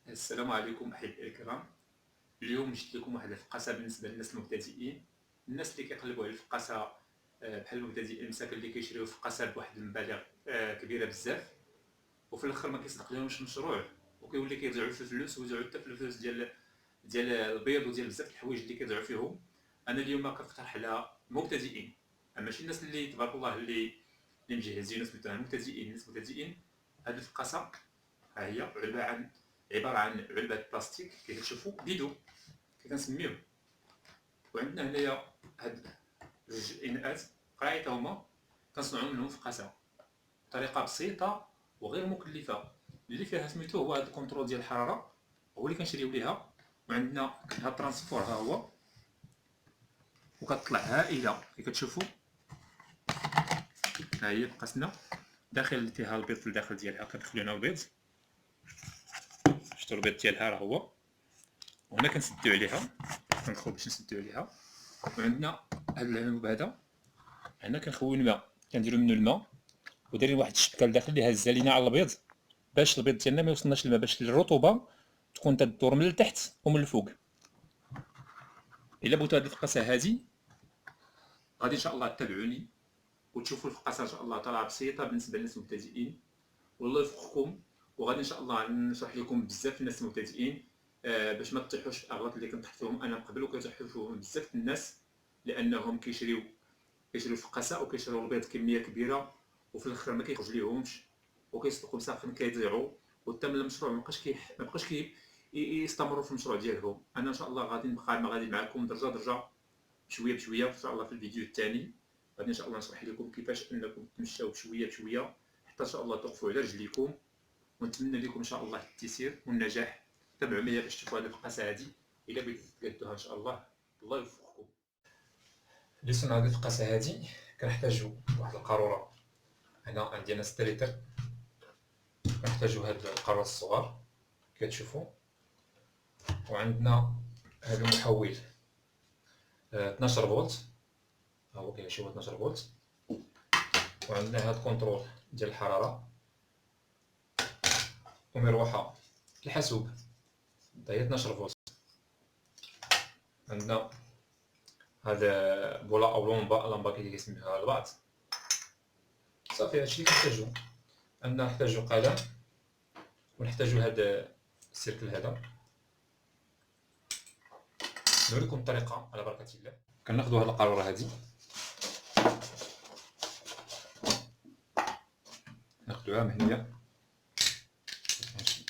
السلام عليكم أحبائي الكرام. اليوم جبت لكم واحد الفقاسة بالنسبة للناس المبتدئين، الناس اللي كيقلبوا على الفقاسة بحال المبتدئين المساكن اللي كيشريو فقاسة بواحد المبالغ كبيرة بزاف، وفي الاخر ما كيصدق لهمش المشروع وكيولي كيرجعوا في الفلوس ويرجعوا حتى في الفلوس ديال البيض وديال بزاف الحوايج اللي كيرجعوا فيهم. انا اليوم كنقترح على المبتدئين، ماشي الناس اللي تبارك الله اللي مجهزين، ناس مبتدئين، ناس مبتدئين. هذه الفقاسة ها هي عباره عن علبه بلاستيك كيف كتشوفوا بيدو كنسميوه. وعندنا هنايا هاد جوج اناءات قرايطه هما كنصنعوا منهم فقاسه بطريقه بسيطه وغير مكلفه. اللي فيها سميتو هو هاد الكونترول ديال الحراره، هو اللي كنشريو ليها. وعندنا هاد الترانسفور ها هو، وكتطلع هائله كي كتشوفوا. ها هي فقاسنا داخل فيها البيض في الداخل ديالها، كندخلو هنا البيض، شفتوا البيض ديالها راه هو، وهنا كنسدو عليها، كندخلو باش نسدو عليها. وعندنا هاد العنب هذا، هنا كنخويو الماء، كنديرو منو الماء ودايرين واحد الشبكه لداخل اللي هازه لينا على البيض باش البيض ديالنا ما يوصلناش الماء، باش الرطوبه تكون تدور من التحت ومن الفوق. الا بغيتو هاد الفقاسه هادي غادي ان شاء الله تتابعوني وتشوفوا الفقاسه ان شاء الله طالعه بسيطه بالنسبه للناس المبتدئين، والله يوفقكم. وغادي ان شاء الله نشرح لكم بزاف الناس المبتدئين باش ما تطيحوش في الاغلاط اللي كنت طحت فيهم انا قبل وكيطيحوا فيهم بزاف الناس، لانهم كيشريو الفقاسه وكيشريو البيض كميه كبيره وفي الاخر ما كيخرج ليهمش وكيصدقوا مساخن كيضيعوا، وحتى من المشروع ما بقاش يستمروا في المشروع ديالهم. انا ان شاء الله غادي نبقى غادي معكم درجه درجه، بشويه بشويه. ان شاء الله في الفيديو الثاني غادي ان شاء الله نشرح لكم كيفاش انكم تمشاو بشويه بشويه حتى ان شاء الله توقفوا على رجليكم. ونتمنى لكم ان شاء الله التيسير والنجاح. تابعوا معايا باش تشوفوا هذه الفقاسه هذه الا بغيتوا تقادوها ان شاء الله. الله يوفقكم. لصنع هذه الفقاسه هذه كنحتاجوا واحد القاروره، هنا عندي انا 6 لتر. كنحتاجوا هاد القاروره الصغار كتشوفوا، وعندنا هذا المحول 12 فولت، ها هو كيعيش هو 12 فولت. وعندنا هاد كونترول ديال الحراره ومروحه الحاسوب حتى هي 12 فولت. عندنا هذا بولا او لمبه كي كيسميوها البعض. صافي هادشي اللي كنحتاجو. عندنا نحتاجو قلم، ونحتاجو هذا السيركل هذا. نوريكم الطريقه على بركه الله. كناخذوا هاد القاروره هادي، ناخذوها من هنا ماشي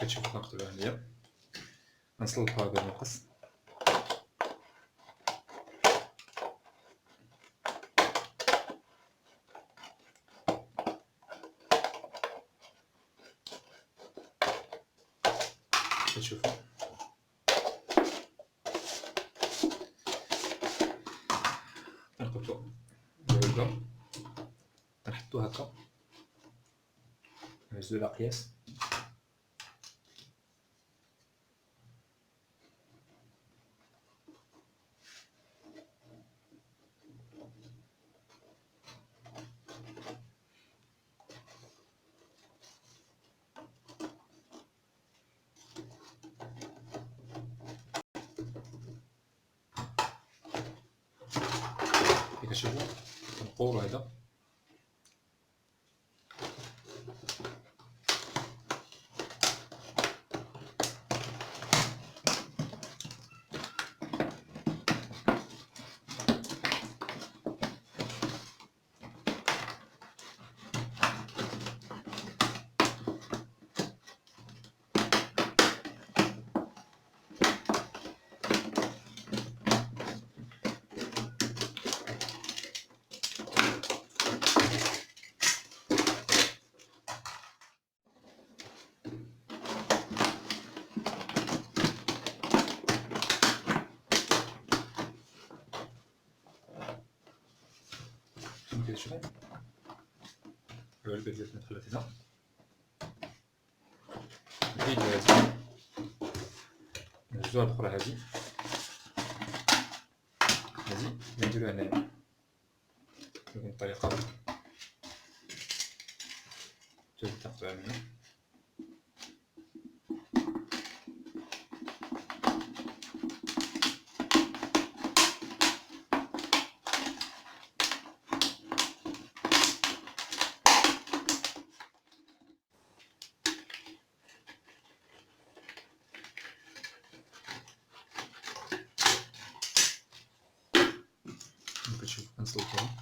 كتشوفوا كناخذوها هنايا، غنصلحوها بالمقص. كتشوفوا كنربطو العلبة، كنحطو هكا، نهزو الأقياس. كتشوفوا القور هذا تشوفوا العلبه ديالنا دخلت هنا نزيدو هادي نهزوها الاخرى هادي نديروها هنايا بهذه الطريقه تاخدوها من هنا كتشوفوا كنسلطوها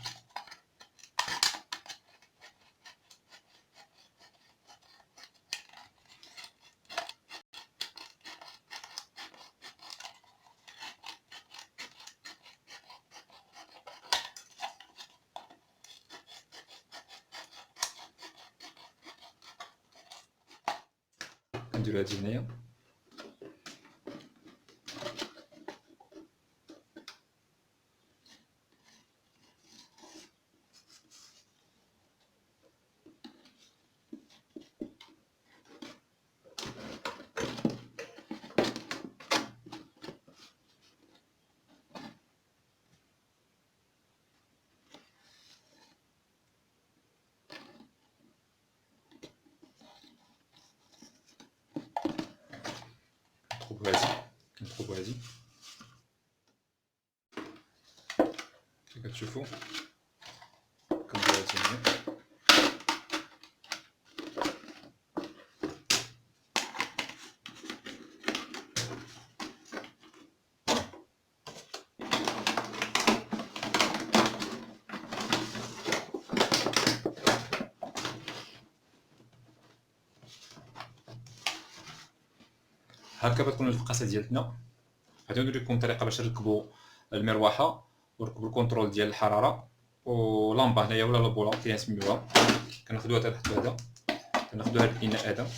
كنديرو هادي هنايا كنضربو هادي كي كتشوفوا كنديرو هادي هنا هكا بتكون الفقاسه ديالتنا. غادي ندير لكم طريقه باش نركبوا المروحه ونركبوا الكونترول ديال الحراره ولامبه هنايا ولا لابولا كاين سميوها. كناخذوها تنحطوا هذا كناخذوا هذا الاناء هذا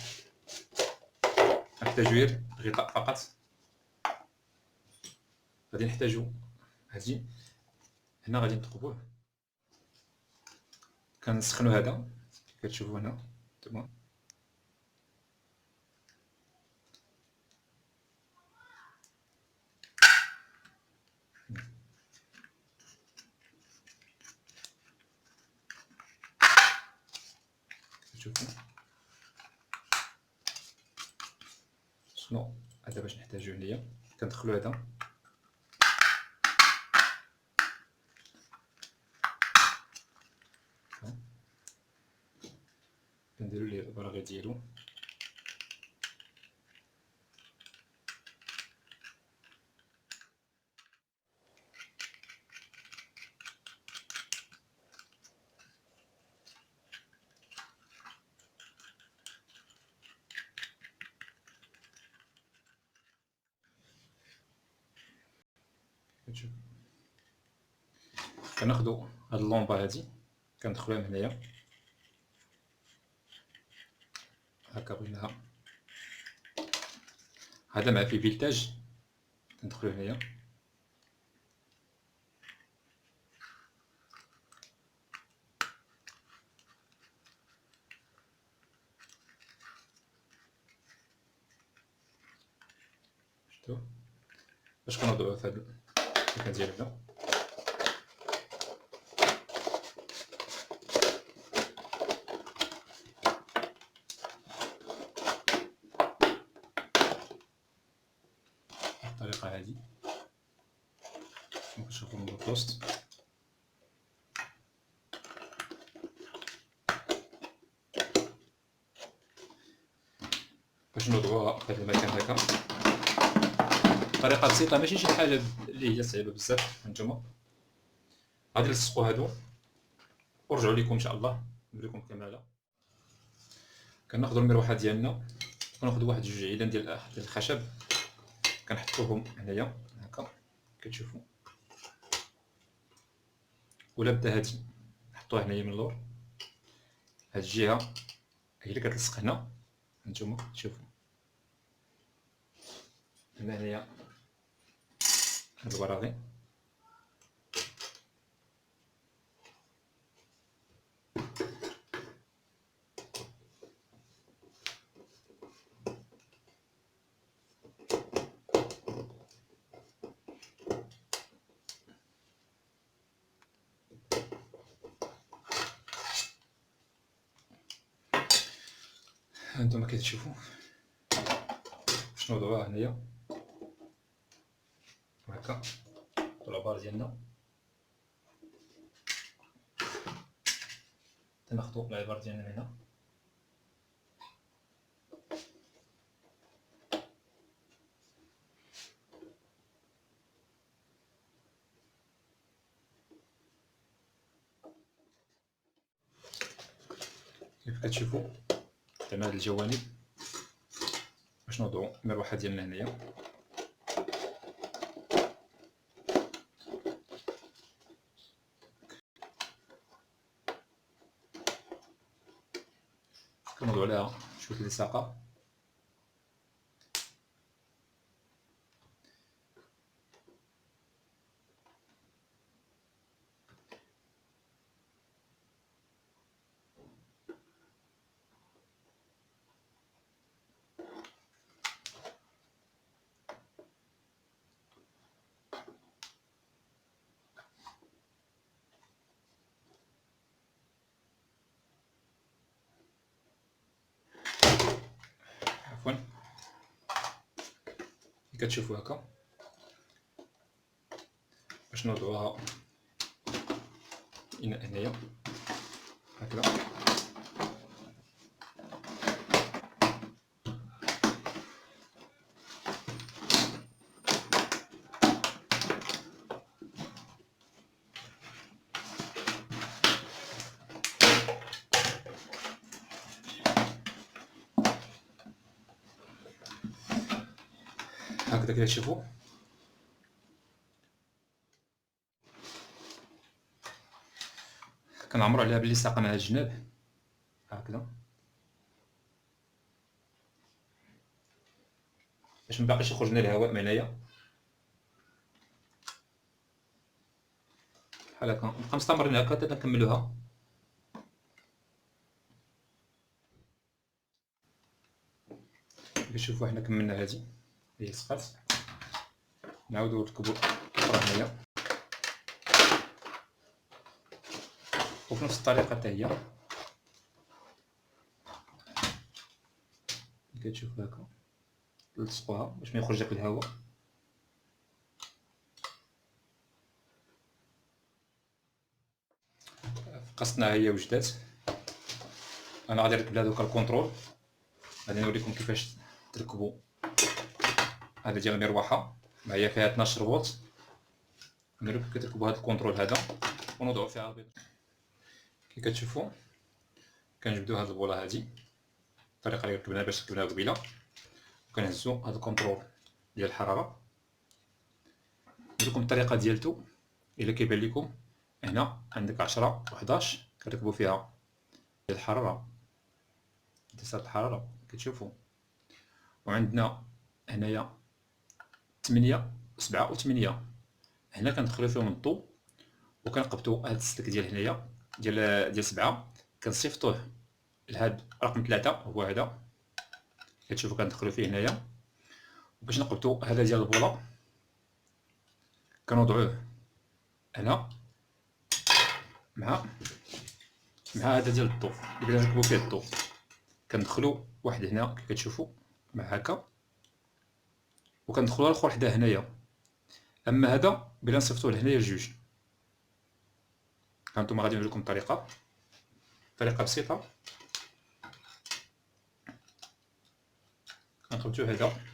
نحتاجو غير غطاء فقط. غادي نحتاجو هادي هنا غادي نثقبوه كنسخنوا هذا كتشوفوا هنا تما كتشوفوا شنو هذا باش نحتاجو هنايا كندخلوا هذا كنديرو ليه البراغي ديالو كتشوف. كناخدو هاد اللومبه هادي كندخلوها من هنايا هكا بغيناها. هذا مع فيه فيلتاج كندخلوه هنايا شفتو باش كنوضعوه في هاد المكان ديال هنا. الطريقه هادي كنشوفو من البوست باش نوضعوها في هاد المكان هكا. طريقه بسيطه ماشي شي حاجه اللي هي صعيبه بزاف. هانتوما غادي نلصقوا هادو ونرجعوا لكم ان شاء الله نوريكم كماله. كناخذوا المروحه ديالنا كناخذوا واحد جوج عيدان ديال الخشب كنحطوهم هنايا هكا كتشوفوا ولا بدا هادي نحطوها هنايا من اللور. هاد الجهه هي اللي كتلصق هنا هانتوما شوفوا هنايا هاد البراغي هانتوما كتشوفوا شنو نوضعوها هنايا هكا العبار ديالنا، تناخدو العبار ديالنا من هنا كيف كتشوفوا على هاد الجوانب باش نوضعو المروحه ديالنا هنايا. كنوضعو عليها شويه الصاقه عفوا كي كتشوفوا هكا باش نوضعوها هنايا هكذا. هكذا كتشوفوا كنعمرو عليها باللصاقه مع الجناب هكذا باش مباقيش يخرج لنا الهواء من هنايا بحال هكا. نبقى مستمرين هكا حتى نكملوها. كتشوفوا حنا كملنا هذه هي سقات، نعاودو نركبو الاخرى هنايا وفي نفس الطريقه حتى هي كتشوفوا هكا نلصقوها باش ما يخرج داك الهواء. قصتنا هي وجدات. انا غادي نركب لها دوكا الكونترول، غادي نوريكم كيفاش تركبوا. هذا ديال المروحه ما هي فيها 12 فولت، نوريكم كيف تركبوا هذا الكونترول هذا ونوضعوا فيها البيض. كي كتشوفوا كنجبدوا هذه البوله هذه الطريقه اللي ركبناها باش ركبناها قبيله، وكنهزوا هذا الكونترول ديال الحراره. نوريكم الطريقه ديالته الا كيبان لكم. هنا عندك 10 و11 كنركبوا فيها ديال الحراره، انتصاب الحراره كتشوفوا. وعندنا هنايا 8 7 و8 هنا كندخلوا فيهم الضوء وكنقبطوا هاد السلك ديال هنايا ديال 7 كنصيفطوه لهاد رقم 3 هو هذا كتشوفوا كندخلوا فيه هنايا. وباش نقبطوا هذا ديال البوله كنوضعوه هنا مع هذا ديال الضوء اللي بغينا نركبوا فيه الضوء. كندخلوا واحد هنا كي كتشوفوا مع هكا، وكندخلوا الاخر حدا هنايا. اما هذا بلا نصيفطوه لهنايا جوج. هانتوما غادي نوريكم طريقه بسيطه. كنخبطوا هذا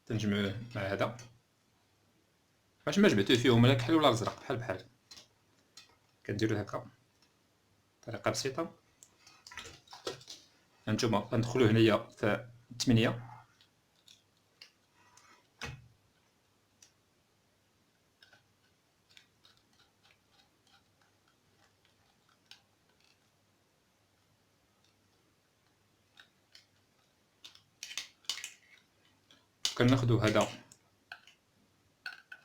تنجمعوه مع هذا باش ما جمعتوه فيهم لا كحل ولا ازرق بحال كديروا هكا. طريقه بسيطه. هانتوما غندخلوا هنايا في 8 كناخذوا هذا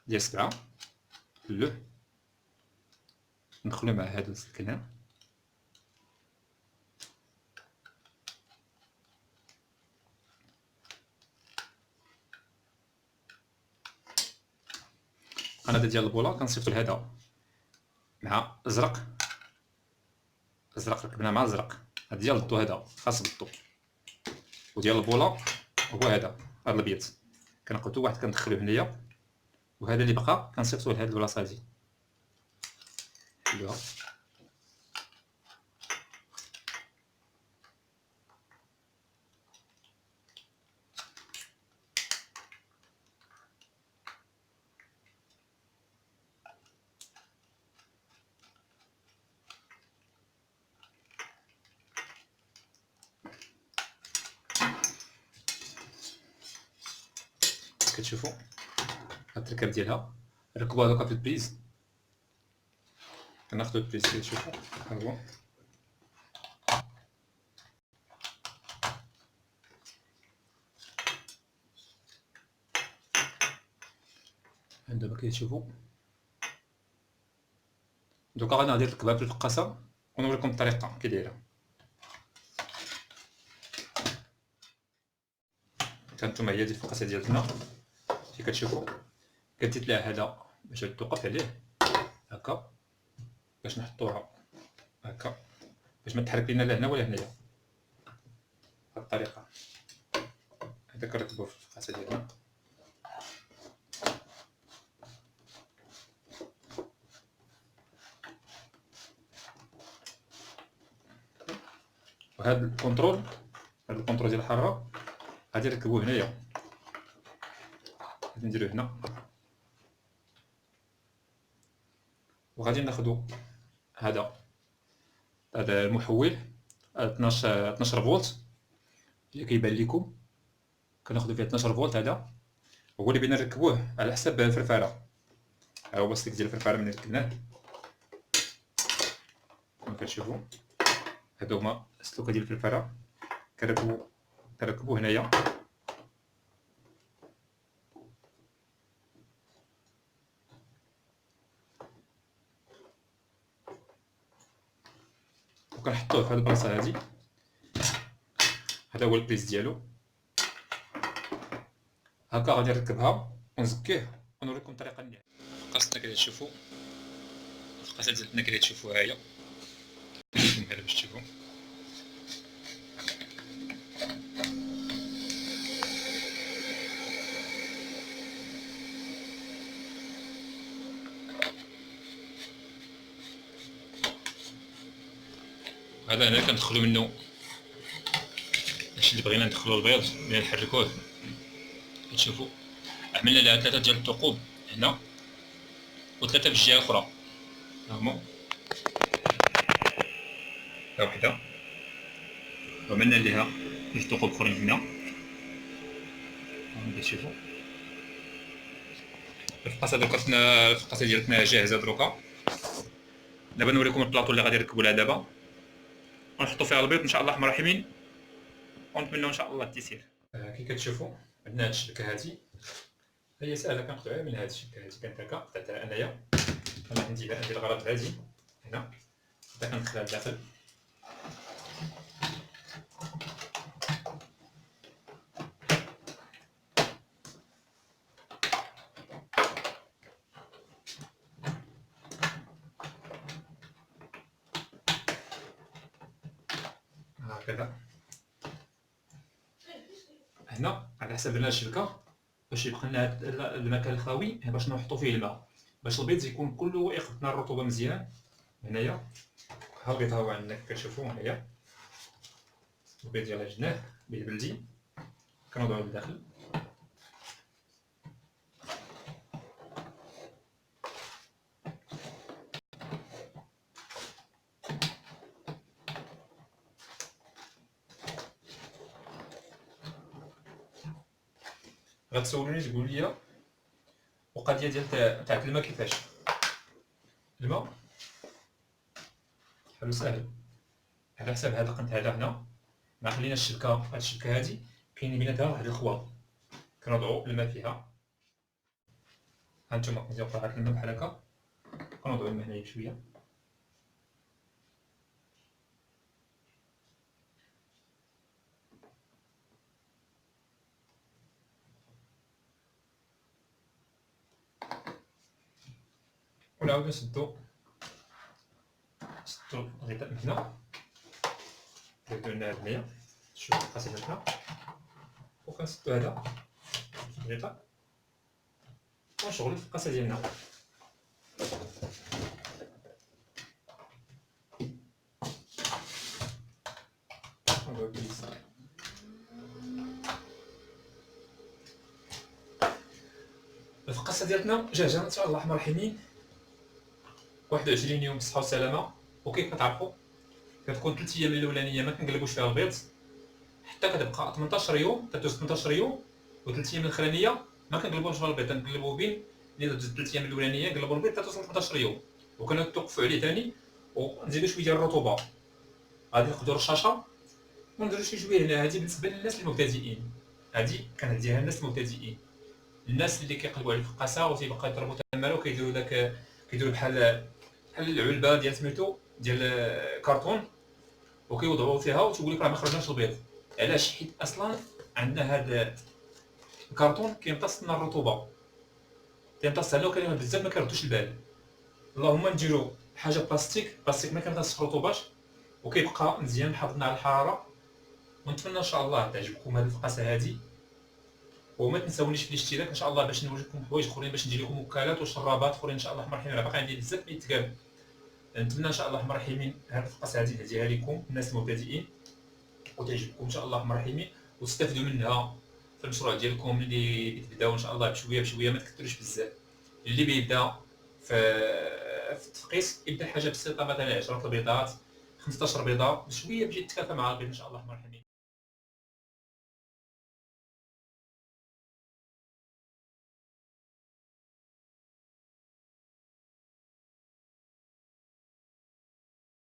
ديال 7 له ندخلوا مع هذا السلكنا انا هذا ديال البوله كنصيفط لهذا مع ازرق الازرق ركبناه مع الازرق. هاد ديال الضو هذا خاص بالضو، وديال البولا هو هذا الابيض. كناخدو واحد كندخلوه هنايا، وهذا اللي بقى كنصيفطوه لهاد البلاصه هادي. نحلوها. كتشوفوا هاد الركاب ديالها، نركبوها دوكا في البريز. كناخدو البريز كتشوفوا ها هو. دابا كتشوفوا دوكا غادي نركبها في الفقاصه ونوريكم الطريقه كي دايره. هانتوما هي دي الفقاصه ديالنا كي كتشوفوا. كتطلع هذا باش توقف عليه هكا، باش نحطوها هكا باش ما تحرك لينا لا هنا ولا هنايا. بهاد الطريقه هذا كنركبوه في الفقاصه ديالنا. وهاد الكونترول، هاد الكونترول ديال الحراره غادي نركبوه هنايا، غادي نديروه هنا، وغادي ناخدو هذا المحول 12 فولت اللي كيبان لكم. كناخدو فيه 12 فولت، هذا هو اللي بغينا نركبوه على حساب الفرفاره. ها هو السلك ديال الفرفاره ملي ركبناه كما كتشوفوا. هادو هما السلوكه ديال الفرفاره كنركبوه هنايا. وكنحطوه في هاد البلاصه هادي. هذا هو البريز ديالو. هكا غادي نركبها ونزكيه ونوريكم الطريقه النهائيه. فقاصتنا كما تشوفوا، الفقاصه ديالنا كما تشوفوها هي. هذا باش تشوفوا. هذا هنا كندخلو منه هادشي اللي بغينا ندخلو البيض ملي نحركوه. كتشوفوا عملنا لها 3 ديال الثقوب هنا و3 في الجهه الاخرى. ها هما، ها وحده، وعملنا ليها 2 ثقوب اخرين هنا. هاهم كتشوفوا. الفقاصه ديالتنا جاهزه دروكا. دابا نوريكم البلاطو اللي غادي نركبو لها دابا، ونحطو فيها البيض ان شاء الله الرحمن الرحيم، ونتمنوا ان شاء الله التيسير. كي كتشوفوا عندنا هاد الشبكه هادي، هي ساهله. كنقطعوها من هاد الشبكه هادي. كانت هكا قطعتها انايا. انا عندي الغرض هادي هنا، حتى كندخلها لداخل. هكذا هنا على حسب لنا الشبكه باش يبقى لنا المكان الخاوي باش نحطو فيه الماء، باش البيض يكون كله ياخذ لنا الرطوبه مزيان. هنايا ها البيض ها هو عندنا كيف كتشوفوا. هنايا البيض ديالنا جبناه بالبلدي، كنوضعوه لداخل. غتسولوني تقول لي القضيه ديال تاع الماء كيفاش. الماء حلو ساهل، على حساب هذا القنت هذا هنا ما خلينا الشبكه. هاد الشبكه هادي كاين بيناتها واحد الخوا، كنوضعوا الماء فيها. هانتوما نديرو هاد الماء بحال هكا، كنوضعوا الماء هنايا بشويه. ونعاودو نسدو الغطاء من هنا نزيدو لنا هاد المية، شوف الفقاس ديالنا، وكنسدو هذا الغطاء ونشغلو الفقاسة ديالنا. الفقاسة ديالتنا جاهزة ان شاء الله الرحمن الرحيم. 21 يوم بالصحة والسلامة. وكيف كتعرفوا كتكون 3 ايام الاولانيه ما كنقلبوش فيها البيض حتى كتبقى 18 يوم، تدوز 18 يوم، و3 ايام الاخرانيه ما كنقلبوش فيها البيض، كنقلبوا بين ملي تدوز 3 ايام الاولانيه نقلبوا البيض تدوز 18 يوم، وكنتوقفوا عليه ثاني ونزيدوا شويه ديال الرطوبه. غادي ناخذوا رشاشه ونديروا شي شويه هنا. هذه بالنسبه للناس المبتدئين، هذه كنهديها للناس المبتدئين، الناس اللي كيقلبوا على الفقاسه وتيبقى يضربوا تماره وكيديروا داك كيديروا بحال العلبه ديال سميتو ديال كرتون وكيوضعوا فيها وتقول لك راه ما خرجناش البيض. علاش؟ حيت اصلا عندنا هذا الكرتون كيمتص لنا الرطوبه، كيمتص لنا وكيلعب بزاف ما كيردوش البال. اللهم نديروا حاجه بلاستيك ما كيمتصش الرطوبات وكيبقى مزيان محافظنا على الحراره. ونتمنى ان شاء الله تعجبكم هذه الفقاسه هذه، وما تنساونيش في الاشتراك ان شاء الله باش نوريكم حوايج اخرين، باش ندير لكم وكالات وشرابات اخرين ان شاء الله الرحمن الرحيم. راه باقي عندي بزاف ما يتقال. نتمنى ان شاء الله الرحمن الرحيم هذه الفقاسه هذه نهديها لكم الناس المبتدئين وتعجبكم ان شاء الله الرحمن الرحيم، وتستافدوا منها في المشروع ديالكم اللي بتبداو ان شاء الله بشويه بشويه، ما تكثروش بزاف. اللي بيبدا في التفقيس يبدا حاجه بسيطه، مثلا 10 البيضات 15 بيضه بشويه باش يتكافى مع البيض ان شاء الله الرحمن الرحيم.